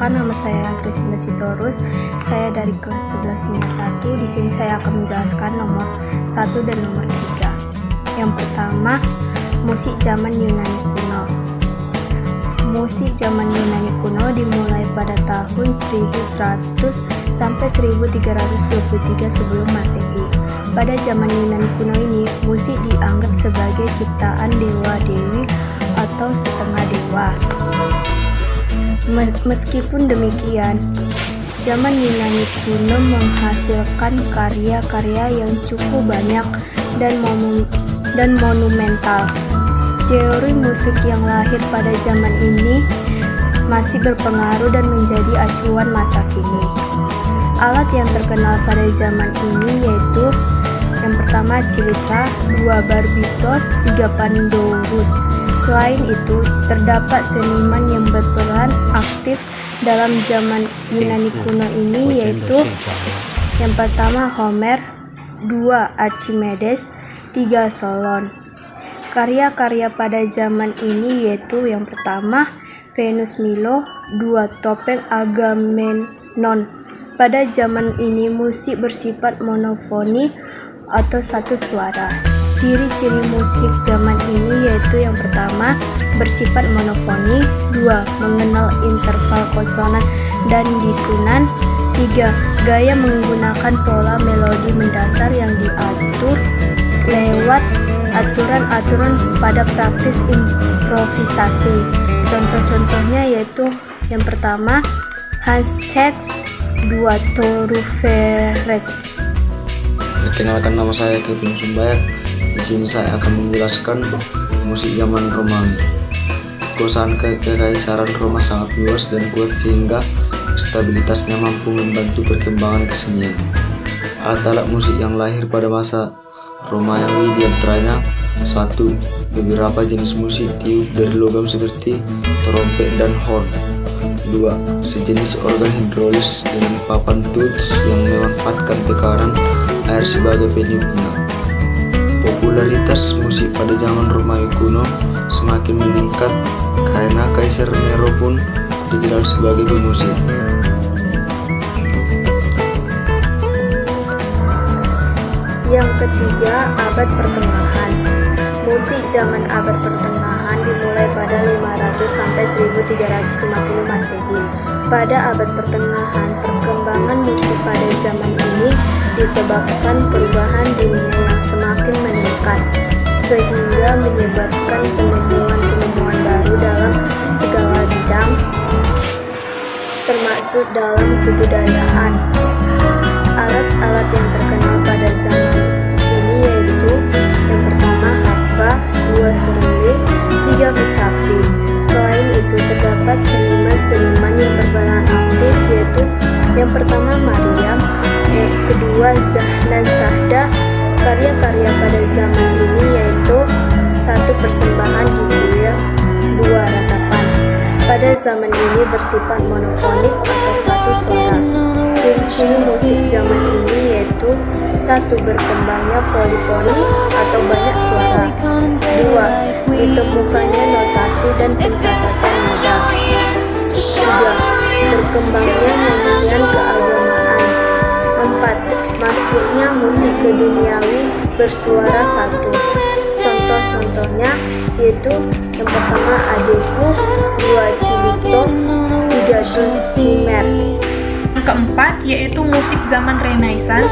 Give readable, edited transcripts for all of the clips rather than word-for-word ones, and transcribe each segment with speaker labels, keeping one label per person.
Speaker 1: Perkenalkan, nama saya Christina Sitorus. Saya dari kelas 11 MIA 1. Di sini saya akan menjelaskan nomor 1 dan nomor 3. Yang pertama, musik zaman Yunani kuno. Musik zaman Yunani kuno dimulai pada tahun 1100 sampai 1323 sebelum Masehi. Pada zaman Yunani kuno ini, musik dianggap sebagai ciptaan dewa-dewi atau setengah dewa. Meskipun demikian, zaman Yunani kuno menghasilkan karya-karya yang cukup banyak dan monumental. Teori musik yang lahir pada zaman ini masih berpengaruh dan menjadi acuan masa kini. Alat yang terkenal pada zaman ini yaitu yang pertama cilitra, 2 barbitos, 3 pandorus. Selain itu, terdapat seniman yang berperan aktif dalam zaman Yunani kuno ini yaitu yang pertama Homer, 2 Archimedes, 3 Solon. Karya-karya pada zaman ini yaitu yang pertama Venus Milo, 2 Topeng Agamemnon. Pada zaman ini musik bersifat monofoni atau satu suara. Ciri-ciri musik zaman ini yaitu yang pertama bersifat monofoni, 2 mengenal interval konsonan dan disunan, 3 gaya menggunakan pola melodi mendasar yang diatur lewat aturan-aturan pada praktis improvisasi. Contoh-contohnya yaitu yang pertama Hans Sachs, 2 Toruferes.
Speaker 2: Perkenalkan, nama saya Kevin Sumbayar. Di sini saya akan menjelaskan musik zaman Romawi. Kekuasaan kekaisaran Roma sangat luas dan kuat sehingga stabilitasnya mampu membantu perkembangan kesenian. Alat-alat musik yang lahir pada masa Romawi diantaranya 1. Beberapa jenis musik tiup dari logam seperti trompet dan horn. 2. Sejenis organ hidrolis dengan papan tuts yang memanfaatkan tekanan air sebagai peniupnya. Popularitas musik pada zaman Romawi kuno semakin meningkat karena Kaisar Nero pun dikenal sebagai pemusik.
Speaker 1: Yang ketiga, abad pertengahan. Musik zaman abad pertengahan dimulai pada 500 sampai 1350 Masehi. Pada abad pertengahan, perkembangan musik pada zaman ini disebabkan perubahan dunia yang semakin meningkat, sehingga menyebabkan penemuan-penemuan baru dalam segala bidang, termasuk dalam kebudayaan. Alat-alat yang terkenal pada zaman ini yaitu yang pertama harpa, 2 seruling, 3 kecapi. Selain itu terdapat seniman-seniman yang berperan aktif yaitu yang pertama Maryam, yang kedua Zahnan Sahda. Karya-karya pada zaman ini yaitu 1 persembahan di kuil, 2 ratapan. Pada zaman ini bersifat monofonik atau satu suara. Ciri-ciri musik zaman ini yaitu 1. Berkembangnya polifoni atau banyak suara, 2. Ditemukannya notasi dan pencatatan nada, 3. Berkembangnya nyanyian keagamaan, 4. Masuknya musik keduniawi bersuara 1. Contoh-contohnya yaitu yang pertama Adefu, 2 Cilito, 3 Dulcimer.
Speaker 3: Yang keempat yaitu musik zaman Renaissance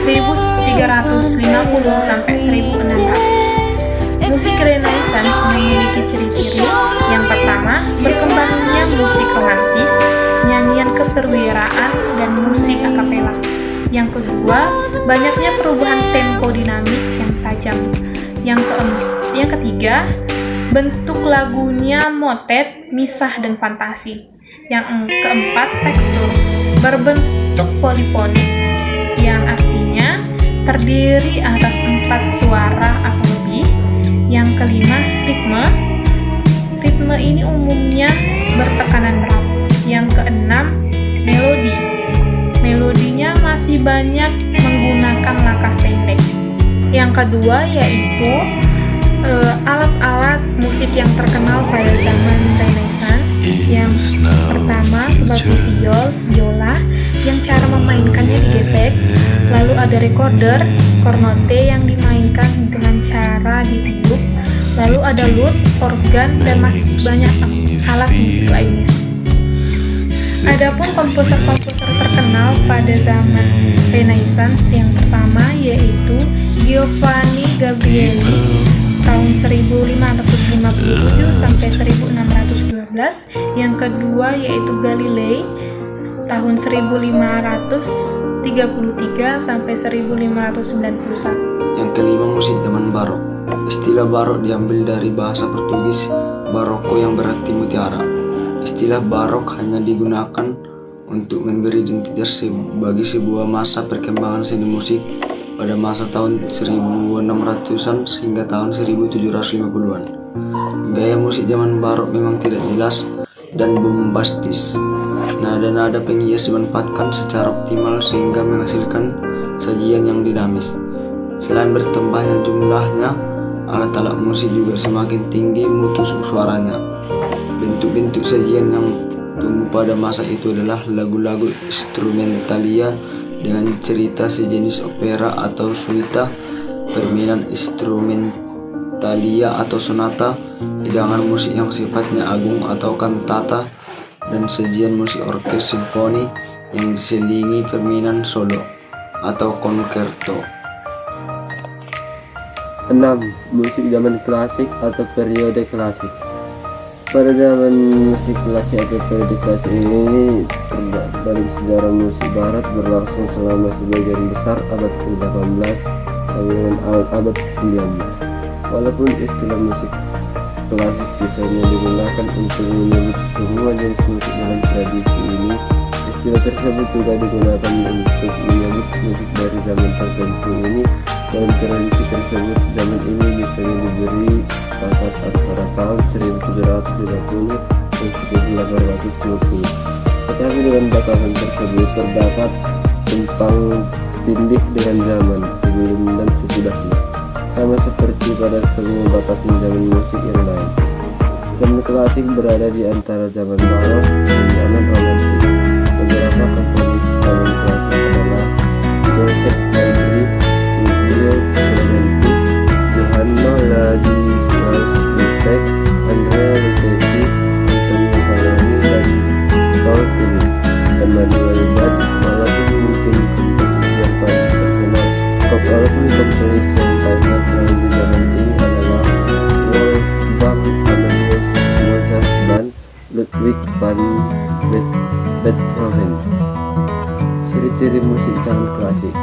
Speaker 3: 1350 sampai 1600. Musik Renaissance memiliki ciri-ciri. Yang pertama, berkembangnya musik romantis, nyanyian keperwiraan, dan musik akapela. Yang kedua, banyaknya perubahan tempo dinamik yang tajam. Yang ketiga, bentuk lagunya motet, misah, dan fantasi. Yang keempat, tekstur berbentuk polifonik, yang artinya terdiri atas 4 suara atau lebih. Yang kelima, ritme. Ritme ini umumnya bertekanan berat. Yang keenam, melodi. Melodinya masih banyak menggunakan langkah pendek. Yang kedua yaitu alat-alat musik yang terkenal pada zaman Renaissance Yang pertama sebagai biola yang cara memainkannya digesek, lalu ada recorder, cornote yang dimainkan dengan cara ditiup, lalu ada lute, organ, dan masih banyak alat musik lainnya. Adapun komposer-komposer terkenal pada zaman Renaissance yang pertama yaitu Giovanni Gabrieli tahun 1557 sampai 1612, yang kedua yaitu Galilei tahun 1533 sampai 1591.
Speaker 2: Yang kelima, musik zaman barok. Istilah barok diambil dari bahasa Portugis barroco yang berarti mutiara. Istilah barok hanya digunakan untuk memberi identitas bagi sebuah masa perkembangan seni musik pada masa tahun 1600-an hingga tahun 1750-an. Gaya musik zaman barok memang tidak jelas dan bombastis. Nada-nada penghias dimanfaatkan secara optimal sehingga menghasilkan sajian yang dinamis. Selain bertambahnya jumlahnya, alat-alat musik juga semakin tinggi mutu suaranya. Bentuk-bentuk sajian yang tumbuh pada masa itu adalah lagu-lagu instrumentalia dengan cerita sejenis opera atau suita, permainan instrumentalia atau sonata, hidangan musik yang sifatnya agung atau kantata, dan sajian musik orkes simfoni yang diselingi permainan solo atau concerto.
Speaker 4: 6. Musik zaman klasik atau periode klasik. Pada zaman musik klasik atau periode klasik ini terdapat dalam sejarah musik barat berlangsung selama sebagian besar abad ke-18 sampai dengan abad ke-19. Walaupun istilah musik klasik biasanya digunakan untuk menyebut semua jenis musik dalam tradisi ini, istilah tersebut juga digunakan untuk menyebut musik dari zaman tertentu ini. Dalam tradisi tersebut, zaman ini biasanya diberi batas antara tahun 1750 dan 1820. Tetapi dengan batasan tersebut terdapat tumpang tindih dengan zaman sebelum dan sesudahnya, sama seperti pada semua batasan zaman musik yang lain. Zaman klasik berada di antara zaman barok dan zaman romantik. Beberapa komponis zaman klasik adalah Joseph Haydn, Clementi, Johanna Ladislaus, Andrea Bocelli, Antonio Saloni, dan Paul Philipp, dan Manuel Bach. Walaupun komponis yang paling terkenal di zaman ini adalah Wolfgang Amadeus Mozart dan Ludwig van Beethoven. Ciri-ciri musik zaman klasik.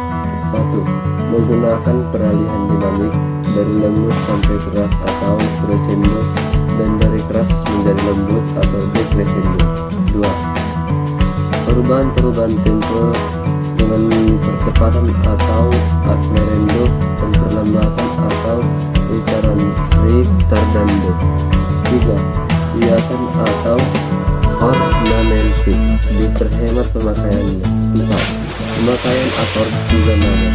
Speaker 4: 1. Menggunakan peralihan dinamik dari lembut sampai keras atau crescendo, dan dari keras menjadi lembut atau decrescendo. 2. Perubahan tempo dengan percepatan atau accelerando dan perlambatan atau ritardando. 3. Hiasan atau ornamentik, diperhemat pemakaiannya. 4. Pemakaian akord juga nada.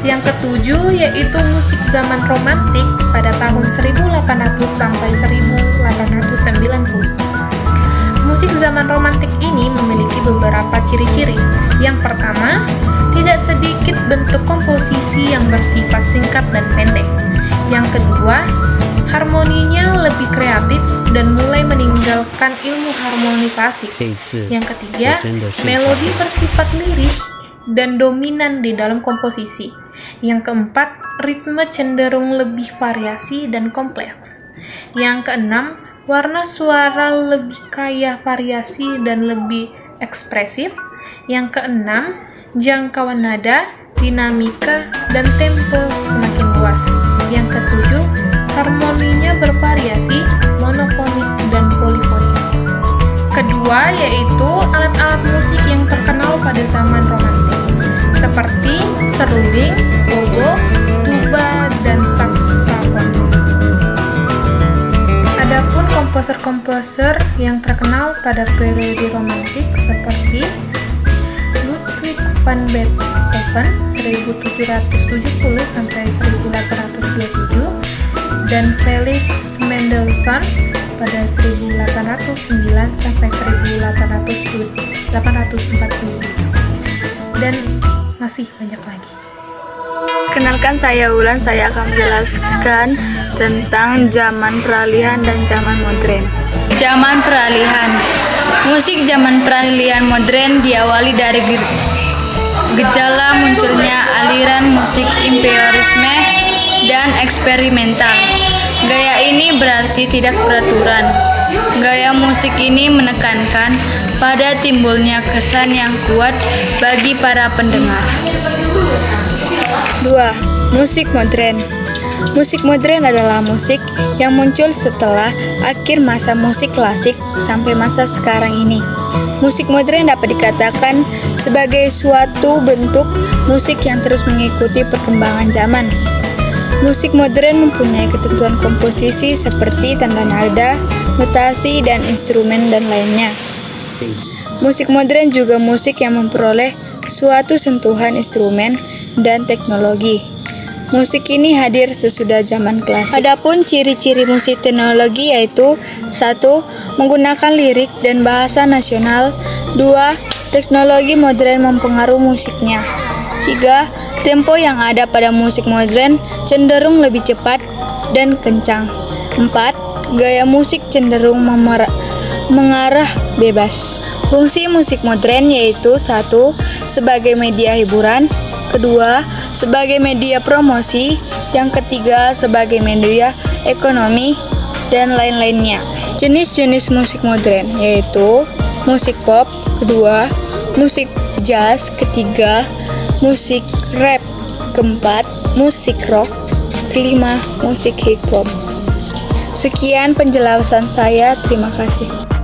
Speaker 3: Yang ketujuh yaitu musik zaman romantik pada tahun 1800 sampai 1890. Musik zaman romantik ini memiliki beberapa ciri-ciri. Yang pertama, tidak sedikit bentuk komposisi yang bersifat singkat dan pendek. Yang kedua, harmoninya lebih kreatif dan mulai meninggalkan ilmu harmoni klasik. Yang ketiga, melodi bersifat lirik dan dominan di dalam komposisi. Yang keempat, ritme cenderung lebih variasi dan kompleks. Yang keenam, warna suara lebih kaya variasi dan lebih ekspresif. Yang keenam, jangkauan nada, dinamika, dan tempo semakin luas. Yang ketujuh, harmoninya bervariasi, monofonik dan polifonik. Kedua yaitu alat-alat musik yang terkenal pada zaman romantik, seperti seruling, oboe, tuba, dan saksofon. Adapun komposer-komposer yang terkenal pada periode romantik seperti Ludwig van Beethoven 1770 sampai 1827, dan Felix Mendelssohn pada 1809 sampai 1840, dan masih banyak lagi.
Speaker 1: Kenalkan, saya Ulan. Saya akan menjelaskan tentang zaman peralihan dan zaman modern.
Speaker 5: Zaman peralihan. Musik zaman peralihan modern diawali dari gejala munculnya aliran musik impressionisme dan eksperimental. Gaya ini berarti tidak beraturan. Gaya musik ini menekankan pada timbulnya kesan yang kuat bagi para pendengar.
Speaker 1: 2. Musik modern. Musik modern adalah musik yang muncul setelah akhir masa musik klasik sampai masa sekarang ini. Musik modern dapat dikatakan sebagai suatu bentuk musik yang terus mengikuti perkembangan zaman. Musik modern mempunyai ketentuan komposisi seperti tanda nada, notasi, dan instrumen dan lainnya. Musik modern juga musik yang memperoleh suatu sentuhan instrumen dan teknologi. Musik ini hadir sesudah zaman klasik. Adapun ciri-ciri musik teknologi yaitu 1. Menggunakan lirik dan bahasa nasional. 2. Teknologi modern mempengaruhi musiknya. 3. Tempo yang ada pada musik modern cenderung lebih cepat dan kencang. 4. Gaya musik cenderung mengarah bebas. Fungsi musik modern yaitu 1. Sebagai media hiburan. 2. Sebagai media promosi. Yang 3. Sebagai media ekonomi dan lain-lainnya. Jenis-jenis musik modern yaitu musik pop. 2. Musik jazz. 3. Musik rap. 4. Musik rock. 5. Musik hip hop. Sekian penjelasan saya. Terima kasih.